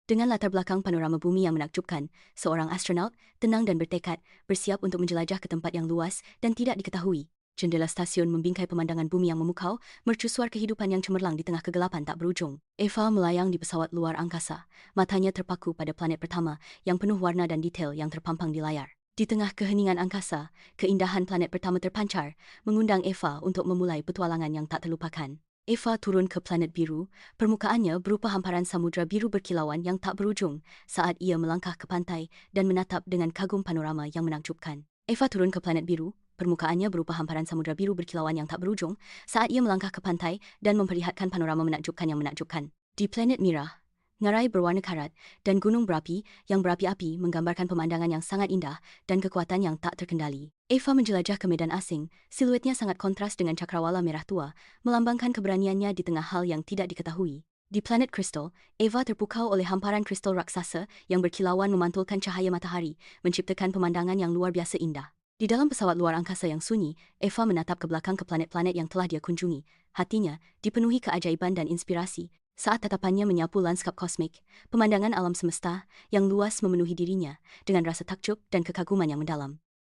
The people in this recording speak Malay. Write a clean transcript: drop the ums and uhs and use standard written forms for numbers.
Dengan latar belakang panorama bumi yang menakjubkan, seorang astronaut tenang dan bertekad, bersiap untuk menjelajah ke tempat yang luas dan tidak diketahui. Jendela stasiun membingkai pemandangan bumi yang memukau, mercusuar kehidupan yang cemerlang di tengah kegelapan tak berujung. Eva melayang di pesawat luar angkasa, matanya terpaku pada planet pertama yang penuh warna dan detail yang terpampang di layar. Di tengah keheningan angkasa, keindahan planet pertama terpancar, mengundang Eva untuk memulai petualangan yang tak terlupakan. Eva turun ke planet biru, permukaannya berupa hamparan samudra biru berkilauan yang tak berujung saat ia melangkah ke pantai dan menatap dengan kagum panorama yang menakjubkan. Eva turun ke planet biru, permukaannya berupa hamparan samudra biru berkilauan yang tak berujung saat ia melangkah ke pantai dan memperlihatkan panorama menakjubkan yang menakjubkan. Di planet Mira, ngarai berwarna karat dan gunung berapi yang berapi-api menggambarkan pemandangan yang sangat indah dan kekuatan yang tak terkendali. Eva menjelajah ke medan asing, siluetnya sangat kontras dengan cakrawala merah tua, melambangkan keberaniannya di tengah hal yang tidak diketahui. Di planet Crystal, Eva terpukau oleh hamparan kristal raksasa yang berkilauan memantulkan cahaya matahari, menciptakan pemandangan yang luar biasa indah. Di dalam pesawat luar angkasa yang sunyi, Eva menatap ke belakang ke planet-planet yang telah dia kunjungi. Hatinya dipenuhi keajaiban dan inspirasi saat tatapannya menyapu lanskap kosmik, pemandangan alam semesta yang luas memenuhi dirinya dengan rasa takjub dan kekaguman yang mendalam.